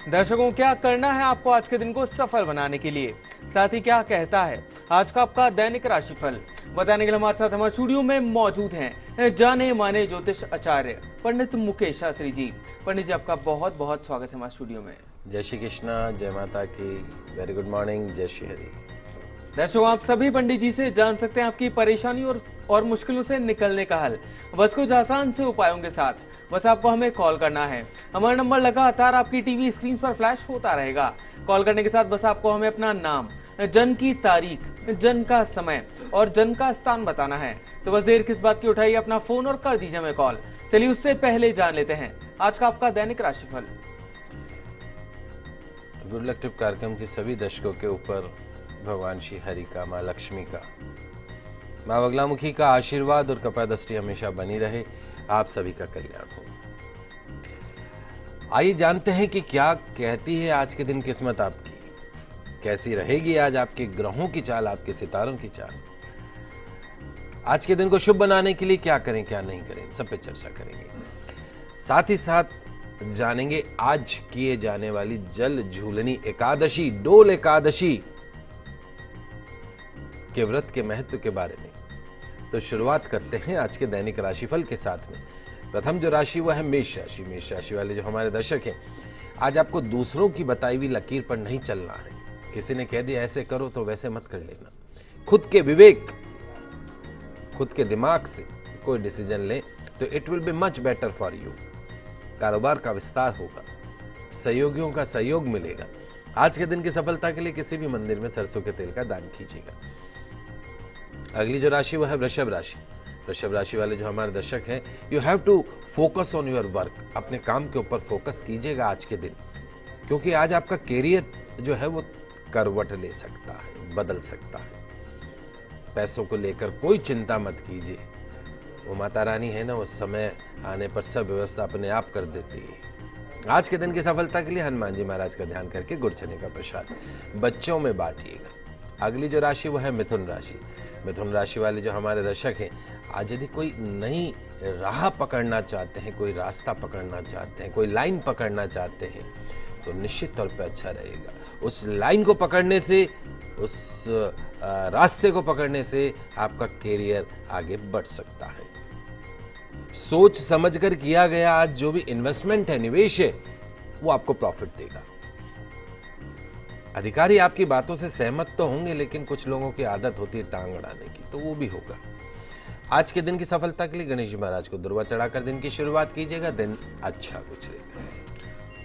दर्शकों, क्या करना है आपको आज के दिन को सफल बनाने के लिए, साथ ही क्या कहता है आज का आपका दैनिक राशिफल, बताने के लिए हमारे साथ हमारे स्टूडियो में मौजूद हैं जाने माने ज्योतिष आचार्य पंडित मुकेश शास्त्री जी। पंडित जी, आपका बहुत बहुत स्वागत है हमारे स्टूडियो में। जय श्री कृष्णा, जय माता की, वेरी गुड मॉर्निंग, जय श्री हरि। दर्शकों, आप सभी पंडित जी से जान सकते हैं आपकी परेशानी और मुश्किलों से निकलने का हल, बस कुछ आसान से उपायों के साथ। बस आपको हमें कॉल करना है। हमारा नंबर लगातार आपकी टीवी स्क्रीन पर फ्लैश होता रहेगा। कॉल करने के साथ बस आपको हमें अपना नाम, जन्म की तारीख, जन्म का समय और जन्म का स्थान बताना है। तो बस देर किस बात की, उठाइए अपना फोन और कर दीजिए हमें कॉल। चलिए उससे पहले जान लेते हैं आज का आपका दैनिक राशिफल। गुड लक टिप कार्यक्रम के सभी दर्शकों के ऊपर भगवान श्री हरि का, माँ लक्ष्मी का, माँ बगलामुखी का आशीर्वाद और कृपा दृष्टि हमेशा बनी रहे। आप सभी का कल्याण हो। आइए जानते हैं कि क्या कहती है आज के दिन किस्मत आपकी, कैसी रहेगी आज आपके ग्रहों की चाल, आपके सितारों की चाल। आज के दिन को शुभ बनाने के लिए क्या करें क्या नहीं करें, सब पे चर्चा करेंगे। साथ ही साथ जानेंगे आज किए जाने वाली जल झूलनी एकादशी, डोल एकादशी के व्रत के महत्व के बारे में। तो शुरुआत करते हैं आज के दैनिक राशिफल के साथ में। प्रथम जो राशि वह है मेष राशि। मेष राशि वाले जो हमारे दर्शक हैं, आज आपको दूसरों की बताई हुई लकीर पर नहीं चलना है। किसी ने कह दिया ऐसे करो तो वैसे मत कर लेना। खुद के विवेक, खुद के दिमाग से कोई डिसीजन ले तो it will be much better for you. कारोबार का विस्तार होगा, सहयोगियों का सहयोग मिलेगा। आज के दिन की सफलता के लिए किसी भी मंदिर में सरसों के तेल का दान कीजिएगा। अगली जो राशि वह है वृषभ राशि। वृषभ राशि वाले जो हमारे दर्शक हैं, you have to focus on your work. अपने काम के ऊपर फोकस कीजिएगा आज के दिन, क्योंकि आज आपका कैरियर जो है वो करवट ले सकता है, बदल सकता है। पैसों को लेकर कोई चिंता मत कीजिए, वो माता रानी है ना, उस समय आने पर सब व्यवस्था अपने आप कर देती है। आज के दिन की सफलता के लिए हनुमान जी महाराज का ध्यान करके गुड़ चने का प्रसाद बच्चों में बांटिएगा। अगली जो राशि वो है मिथुन राशि। मिथुन राशि वाले जो हमारे दर्शक हैं, आज यदि कोई नई राह पकड़ना चाहते हैं, कोई रास्ता पकड़ना चाहते हैं, कोई लाइन पकड़ना चाहते हैं, तो निश्चित तौर पे अच्छा रहेगा। उस लाइन को पकड़ने से, उस रास्ते को पकड़ने से आपका कैरियर आगे बढ़ सकता है। सोच समझकर किया गया आज जो भी इन्वेस्टमेंट है, निवेश है, वो आपको प्रॉफिट देगा। अधिकारी आपकी बातों से सहमत तो होंगे, लेकिन कुछ लोगों की आदत होती है टांग अड़ाने की, तो वो भी होगा। आज के दिन की सफलता के लिए गणेश जी महाराज को दुर्वा चढ़ाकर दिन की शुरुआत कीजिएगा, दिन अच्छा गुजरेगा।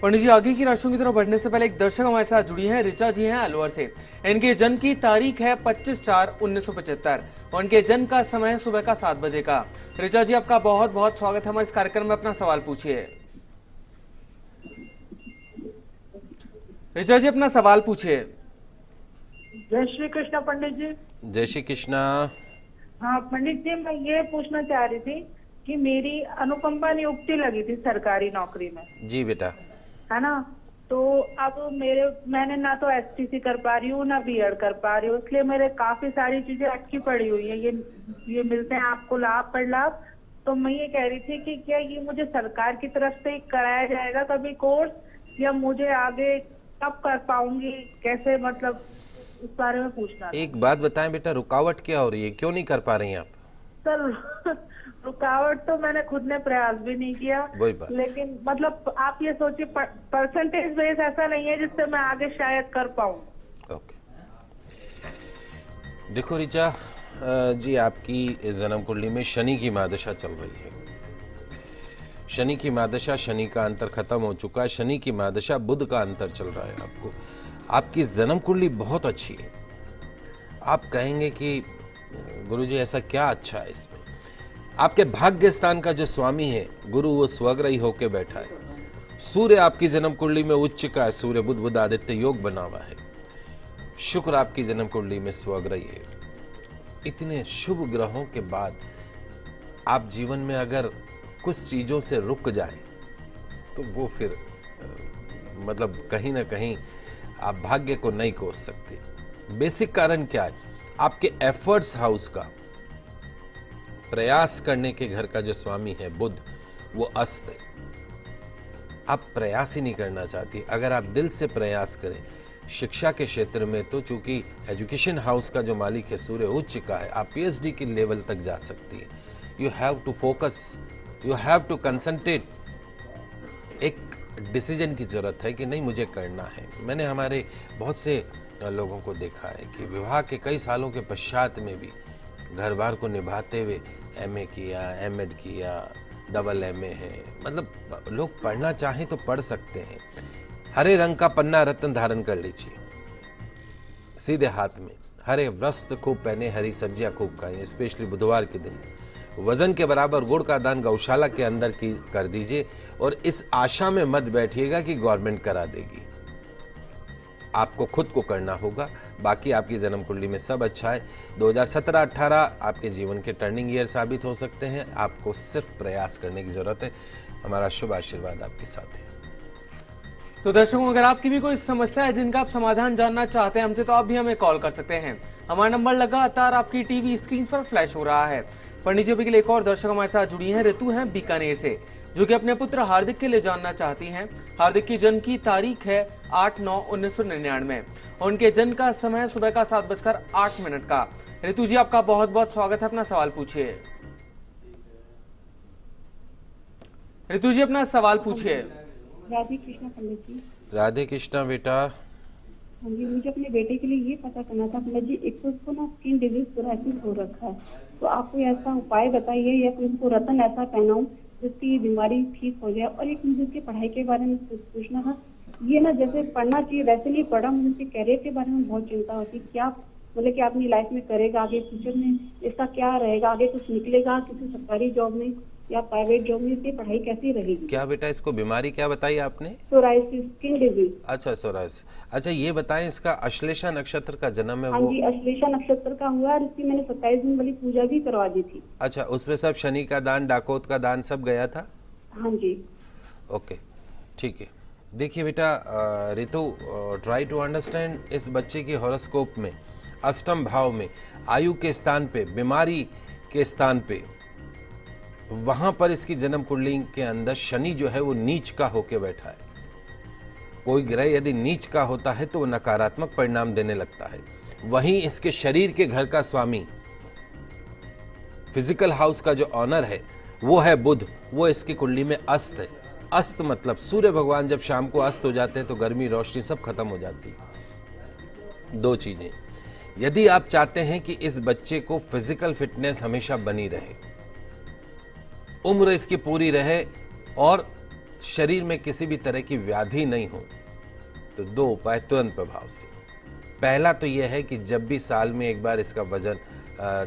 पंडित जी, आगे की राशियों की तरफ बढ़ने से पहले एक दर्शक हमारे साथ जुड़ी हैं, ऋचा जी हैं अलवर से। इनके जन्म की तारीख है 25/4/1975 और इनके जन्म का समय सुबह का 7 बजे का। ऋचा जी, आपका बहुत बहुत स्वागत है हमारे इस कार्यक्रम में। अपना सवाल पूछिए। ऋचा जी, अपना सवाल पूछिए। जय श्री कृष्ण पंडित जी। जय श्री कृष्णा। हाँ पंडित जी, मैं ये पूछना चाह रही थी कि मेरी अनुकंपा नियुक्ति लगी थी सरकारी नौकरी में। जी बेटा। है ना, तो अब मैंने ना तो एसटीसी कर पा रही हूँ ना बीएड कर पा रही हूँ, इसलिए मेरे काफी सारी चीजें अटकी पड़ी हुई है। ये मिलते हैं आपको लाभ पर लाभ। तो मैं ये कह रही थी कि क्या ये मुझे सरकार की तरफ से कराया जाएगा कभी कोर्स, या मुझे आगे कब कर पाऊंगी, कैसे, मतलब इस बारे में पूछना। एक बात बताएं बेटा, रुकावट क्या हो रही है, क्यों नहीं कर पा रही हैं आप? सर रुकावट तो मैंने खुद ने प्रयास भी नहीं किया, वही बात। लेकिन मतलब आप ये सोचिए परसेंटेज बेस ऐसा नहीं है जिससे मैं आगे शायद कर पाऊं। ओके, देखो ऋचा जी, आपकी जन्म कुंडली में शनि की महादशा चल रही है। शनि की महादशा, शनि का अंतर खत्म हो चुका है। शनि की महादशा, बुध का अंतर चल रहा है। आपकी जन्म कुंडली बहुत अच्छी है। आप कहेंगे कि गुरुजी ऐसा क्या अच्छा है इसमें? आपके भाग्य स्थान का जो स्वामी है गुरु, वो स्वग्रही होके बैठा है। सूर्य आपकी जन्म कुंडली में उच्च का है, सूर्य बुध बुध आदित्य योग बना हुआ है। शुक्र आपकी जन्म कुंडली में स्वग्रही है। इतने शुभ ग्रहों के बाद आप जीवन में अगर कुछ चीजों से रुक जाए तो वो फिर मतलब कहीं ना कहीं आप भाग्य को नहीं कोस सकते। बेसिक कारण क्या है? आपके एफर्ट्स हाउस का, प्रयास करने के घर का जो स्वामी है बुध, वो अस्त है। आप प्रयास ही नहीं करना चाहती। अगर आप दिल से प्रयास करें शिक्षा के क्षेत्र में, तो चूंकि एजुकेशन हाउस का जो मालिक है सूर्य उच्च का है, आप पीएचडी के लेवल तक जा सकती है। You have to focus, you have to concentrate. एक डिसीजन की जरूरत है कि नहीं मुझे करना है। मैंने हमारे बहुत से लोगों को देखा है कि विवाह के कई सालों के पश्चात में भी घर बार को निभाते हुए एमए किया, एमएड किया, डबल एमए है, मतलब लोग पढ़ना चाहें तो पढ़ सकते हैं। हरे रंग का पन्ना रत्न धारण कर लीजिए सीधे हाथ में, हरे वस्त्र खूब पहने, हरी सब्जियां खूब खाएं, स्पेशली बुधवार के दिन। वजन के बराबर गुड़ का दान गौशाला के अंदर की कर दीजिए और इस आशा में मत बैठिएगा कि गवर्नमेंट करा देगी। आपको खुद को करना होगा। बाकी आपकी जन्म कुंडली में सब अच्छा है। 2017-18 आपके जीवन के टर्निंग ईयर साबित हो सकते हैं। आपको सिर्फ प्रयास करने की जरूरत है। हमारा शुभ आशीर्वाद आपके साथ है। तो दर्शकों, अगर आपकी भी कोई समस्या है जिनका आप समाधान जानना चाहते हैं हमसे, तो आप भी हमें कॉल कर सकते हैं। हमारा नंबर लगातार आपकी टीवी स्क्रीन पर फ्लैश हो रहा है। पंडित जी के लिए एक और दर्शक हमारे साथ जुड़ी हैं, ऋतु हैं बीकानेर से, जो कि अपने पुत्र हार्दिक के लिए जानना चाहती हैं। हार्दिक की जन्म की तारीख है 8/9/1999 और उनके जन्म का समय सुबह का 7:08 का। ऋतु जी, आपका बहुत बहुत स्वागत है। अपना सवाल पूछिए। ऋतु जी, अपना सवाल पूछिए। राधे कृष्णा पंडित जी। राधे कृष्णा बेटा। हाँ जी, मुझे अपने बेटे के लिए ये पता करना था पंडित जी, एक तो उसको ना स्किन डिजीज सोराइसिस हो रखा है, तो आप कोई ऐसा उपाय बताइए या फिर उसको रतन ऐसा पहनाऊं जिसकी बीमारी ठीक हो जाए। और एक मुझे उसकी पढ़ाई के बारे में पूछना था। ये ना जैसे पढ़ना चाहिए वैसे नहीं पढ़ा, मुझे उसके कैरियर के बारे में बहुत चिंता होती। क्या मतलब कि अपनी लाइफ में करेगा, आगे फ्यूचर में इसका क्या रहेगा, आगे कुछ निकलेगा किसी सरकारी जॉब में या प्राइवेट जॉब में, इसकी पढ़ाई कैसी रहेगी? क्या बेटा, इसको बीमारी क्या बताई आपने? Psoriasis, skin disease. अच्छा, सोराइसिस। अच्छा, ये बताएं इसका अश्लेषा नक्षत्र का जन्म है? हाँ वो जी, अश्लेषा नक्षत्र का हुआ और इसकी मैंने 27 दिन वाली पूजा भी करवा दी थी। अच्छा, उसमें सब शनि का दान, डाकोत का दान सब गया था? हाँ जी। ओके, ठीक है। देखिए बेटा रितु, ट्राई टू अंडरस्टैंड इस बच्चे की हॉरोस्कोप में अष्टम भाव में आयु के स्थान पे, बीमारी के स्थान पे, वहां पर इसकी जन्म कुंडली के अंदर शनि जो है वो नीच का होके बैठा है। कोई ग्रह यदि नीच का होता है तो वो नकारात्मक परिणाम देने लगता है। वहीं इसके शरीर के घर का स्वामी, फिजिकल हाउस का जो ऑनर है वो है बुध, वो इसकी कुंडली में अस्त है। अस्त मतलब सूर्य भगवान जब शाम को अस्त हो जाते हैं तो गर्मी रोशनी सब खत्म हो जाती है। दो चीजें, यदि आप चाहते हैं कि इस बच्चे को फिजिकल फिटनेस हमेशा बनी रहे, उम्र इसकी पूरी रहे और शरीर में किसी भी तरह की व्याधि नहीं हो, तो दो उपाय तुरंत प्रभाव से। पहला तो यह है कि जब भी साल में एक बार इसका वजन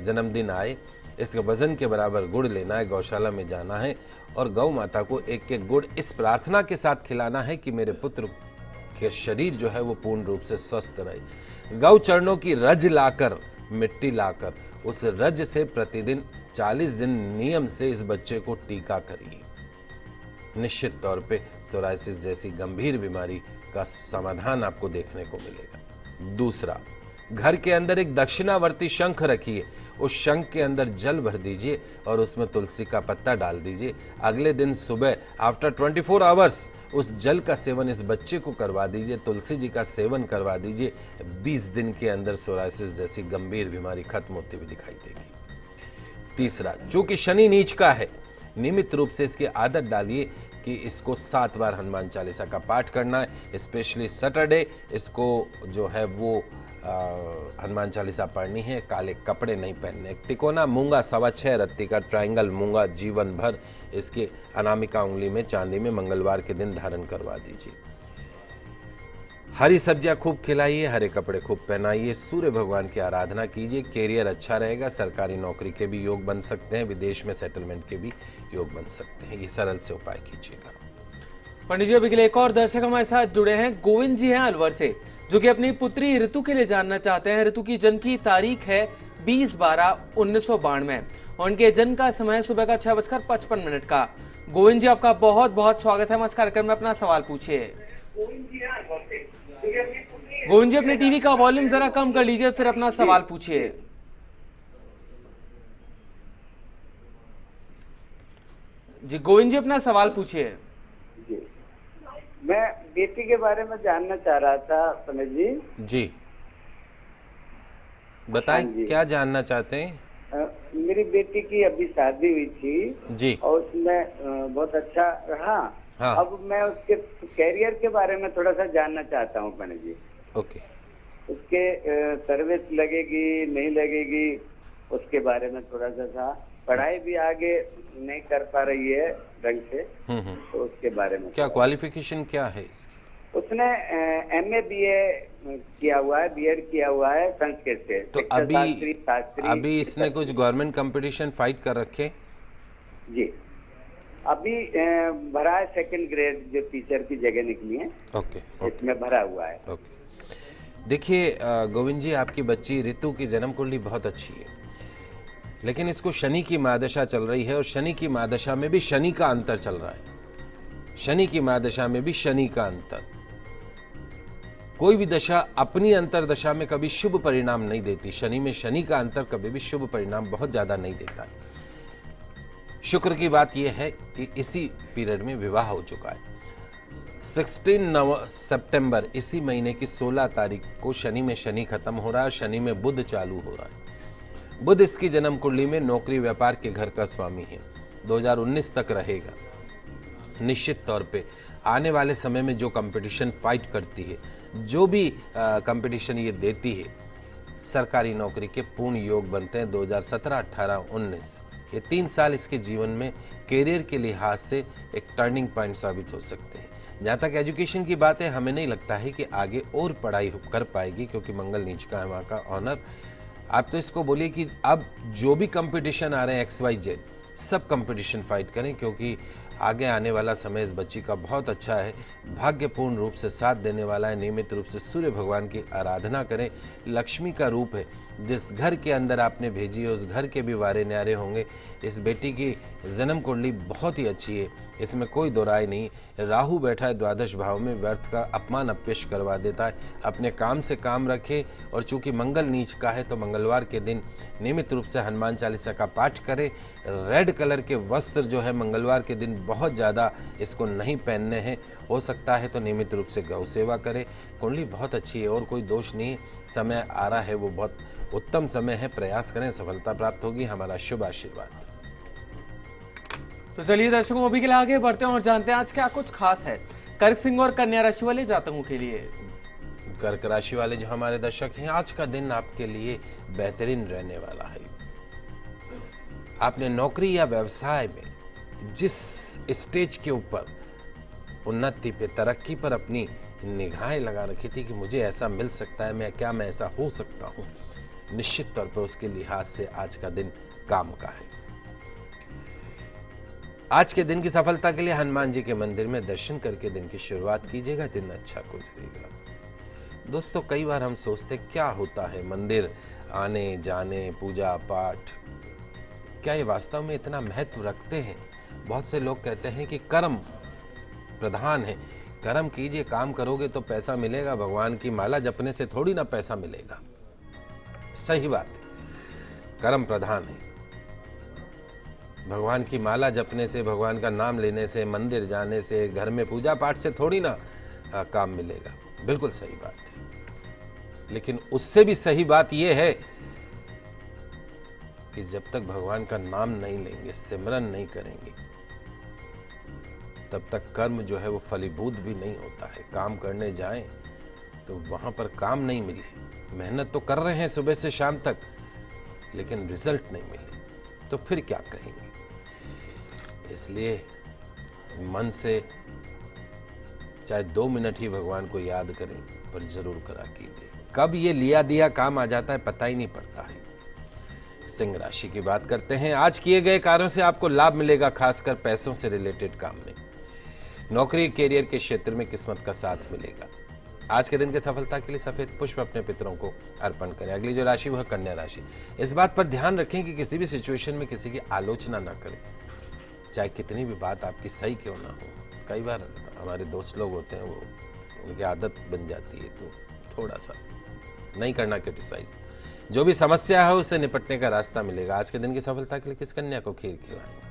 जन्मदिन आए, इसके वजन के बराबर गुड़ लेना है, गौशाला में जाना है और गौ माता को एक एक गुड़ इस प्रार्थना के साथ खिलाना है कि मेरे पुत्र के शरीर जो है वो पूर्ण रूप से स्वस्थ रहे। गौ चरणों की रज लाकर, मिट्टी लाकर, उस रज से प्रतिदिन 40 दिन नियम से इस बच्चे को टीका करिए। निश्चित तौर पे सोराइसिस जैसी गंभीर बीमारी का समाधान आपको देखने को मिलेगा। दूसरा, घर के अंदर एक दक्षिणावर्ती शंख रखिए, उस शंख के अंदर जल भर दीजिए और उसमें तुलसी का पत्ता डाल दीजिए। अगले दिन सुबह आफ्टर 24 आवर्स उस जल का सेवन इस बच्चे को करवा दीजिए, तुलसी जी का सेवन करवा दीजिए। 20 दिन के अंदर सोराइसिस जैसी गंभीर बीमारी खत्म होती हुई दिखाई देगी। तीसरा, चूंकि शनि नीच का है, नियमित रूप से इसकी आदत डालिए कि इसको 7 बार हनुमान चालीसा का पाठ करना है। स्पेशली सैटरडे इसको जो है वो हनुमान चालीसा पढ़नी है। काले कपड़े नहीं पहनने। तिकोना मूंगा 6.25 रत्ती का ट्रायंगल मूंगा जीवन भर इसके अनामिका उंगली में चांदी में मंगलवार के दिन धारण करवा दीजिए। हरी सब्जियां खूब खिलाइए, हरे कपड़े खूब पहनाइए, सूर्य भगवान की आराधना कीजिए। कैरियर अच्छा रहेगा, सरकारी नौकरी के भी योग बन सकते हैं, विदेश में सेटलमेंट के भी योग बन सकते हैं। ये सरल से उपाय कीजिएगा। पंडित जी, अभी के लिए एक और दर्शक हमारे साथ जुड़े हैं, गोविंद जी हैं अलवर से, जो कि अपनी पुत्री ऋतु के लिए जानना चाहते हैं। ऋतु की जन्म की तारीख है 20/12/1992 और उनके जन्म का समय सुबह का 6:55 का। गोविंद जी, आपका बहुत बहुत स्वागत है हमारे कार्यक्रम में। अपना सवाल पूछिए। गोविंद जी, अपने टीवी का वॉल्यूम जरा कम कर लीजिए, फिर अपना सवाल पूछिए। जी गोविंद जी, अपना सवाल पूछिए। मैं बेटी के बारे में जानना चाह रहा था पंडित जी। जी बताएं, हाँ जी। क्या जानना चाहते हैं? मेरी बेटी की अभी शादी हुई थी जी। और उसमें बहुत अच्छा रहा। हाँ। अब मैं उसके कैरियर के बारे में थोड़ा सा जानना चाहता हूँ पंडित जी। ओके। उसके सर्विस लगेगी नहीं लगेगी, उसके बारे में थोड़ा सा पढ़ाई भी आगे नहीं कर पा रही है ढंग से, तो उसके बारे में क्या क्वालिफिकेशन क्या है इसकी? उसने MA BA किया हुआ है, B.Ed किया हुआ है संस्कृत से। तो शास्त्री अभी इसने कुछ गवर्नमेंट कंपटीशन फाइट कर रखे? जी अभी भरा है 2nd ग्रेड जो टीचर की जगह निकली है। ओके। इसमें भरा हुआ है। ओके। देखिए गोविंद जी, आपकी बच्ची ऋतु की जन्म कुंडली बहुत अच्छी है, लेकिन इसको शनि की महादशा चल रही है और शनि की महादशा में भी शनि का अंतर चल रहा है। शनि की महादशा में भी शनि का अंतर। कोई भी दशा अपनी अंतर दशा में कभी शुभ परिणाम नहीं देती। शनि में शनि का अंतर कभी भी शुभ परिणाम बहुत ज्यादा नहीं देता है। शुक्र की बात यह है कि इसी पीरियड में विवाह हो चुका है। 16 सितंबर इसी महीने की 16 तारीख को शनि में शनि खत्म हो रहा है, शनि में बुध चालू हो रहा है। बुध इसकी जन्म कुंडली में नौकरी व्यापार के घर का स्वामी है, 2019 तक रहेगा। निश्चित तौर पे आने वाले समय में जो कंपटीशन फाइट करती है, जो भी कंपटीशन ये देती है, सरकारी नौकरी के पूर्ण योग बनते हैं। 2017, 18, 19 ये 3 साल इसके जीवन में कैरियर के लिहाज से एक टर्निंग पॉइंट साबित हो सकते हैं। जहाँ तक एजुकेशन की बात है, हमें नहीं लगता है कि आगे और पढ़ाई कर पाएगी, क्योंकि मंगल नीच का है वहाँ का ऑनर। आप तो इसको बोलिए कि अब जो भी कंपटीशन आ रहे हैं XYZ, सब कंपटीशन फाइट करें, क्योंकि आगे आने वाला समय इस बच्ची का बहुत अच्छा है। भाग्यपूर्ण रूप से साथ देने वाला है। नियमित रूप से सूर्य भगवान की आराधना करें। लक्ष्मी का रूप है, जिस घर के अंदर आपने भेजी है उस घर के भी वारे न्यारे होंगे। इस बेटी की जन्म कुंडली बहुत ही अच्छी है, इसमें कोई दो राय नहीं। राहु बैठा है द्वादश भाव में, व्यर्थ का अपमान अपयश करवा देता है। अपने काम से काम रखे, और चूंकि मंगल नीच का है तो मंगलवार के दिन नियमित रूप से हनुमान चालीसा का पाठ करें। रेड कलर के वस्त्र जो है मंगलवार के दिन बहुत ज़्यादा इसको नहीं पहनने हैं। हो सकता है तो नियमित रूप से गौ सेवा करें। कुंडली बहुत अच्छी है और कोई दोष नहीं। समय आ रहा है वो बहुत उत्तम समय है, प्रयास करें, सफलता प्राप्त होगी। हमारा शुभ आशीर्वाद। तो चलिए दर्शकों, अभी के लिए आगे बढ़ते हैं और जानते हैं आज क्या कुछ खास है कर्क सिंह और कन्या राशि वाले जातकों के लिए। कर्क राशि वाले जो हमारे दर्शक हैं, आज का दिन आपके लिए बेहतरीन रहने वाला है। आपने नौकरी या व्यवसाय में जिस स्टेज के ऊपर उन्नति पे, तरक्की पर अपनी निगाहें लगा रखी थी कि मुझे ऐसा मिल सकता है, मैं ऐसा हो सकता हूं, निश्चित तौर पर उसके लिहाज से आज का दिन काम का है। आज के दिन की सफलता के लिए हनुमान जी के मंदिर में दर्शन करके दिन की शुरुआत कीजिएगा। दिन अच्छा गुजरेगा। दोस्तों, कई बार हम सोचते क्या होता है मंदिर आने जाने, पूजा पाठ, क्या ये वास्तव में इतना महत्व रखते हैं? बहुत से लोग कहते हैं कि कर्म प्रधान है, कर्म कीजिए, काम करोगे तो पैसा मिलेगा। भगवान की माला जपने से थोड़ी ना पैसा मिलेगा। सही बात, कर्म प्रधान है। भगवान की माला जपने से, भगवान का नाम लेने से, मंदिर जाने से, घर में पूजा पाठ से थोड़ी ना काम मिलेगा। बिल्कुल सही बात है। लेकिन उससे भी सही बात यह है कि जब तक भगवान का नाम नहीं लेंगे, सिमरन नहीं करेंगे, तब तक कर्म जो है वो फलीभूत भी नहीं होता है। काम करने जाएं तो वहां पर काम नहीं मिले, मेहनत तो कर रहे हैं सुबह से शाम तक, लेकिन रिजल्ट नहीं मिले, तो फिर क्या करेंगे? इसलिए मन से चाहे 2 मिनट ही भगवान को याद करें, पर जरूर करा कीजिए। कब ये लिया दिया काम आ जाता है पता ही नहीं पड़ता है। सिंह राशि की बात करते हैं। आज किए गए कार्यों से आपको लाभ मिलेगा, खासकर पैसों से रिलेटेड काम में। नौकरी कैरियर के क्षेत्र में किस्मत का साथ मिलेगा। आज के दिन की सफलता के लिए सफेद पुष्प अपने पितरों को अर्पण करें। अगली जो राशि वह कन्या राशि। इस बात पर ध्यान रखें कि किसी भी सिचुएशन में किसी की आलोचना ना करें, चाहे कितनी भी बात आपकी सही क्यों ना हो। कई बार हमारे दोस्त लोग होते हैं, वो उनकी आदत बन जाती है, तो थोड़ा सा नहीं करना क्रिटिसाइज। जो भी समस्या है उससे निपटने का रास्ता मिलेगा। आज के दिन की सफलता के लिए किस कन्या को खीर खिलाएं?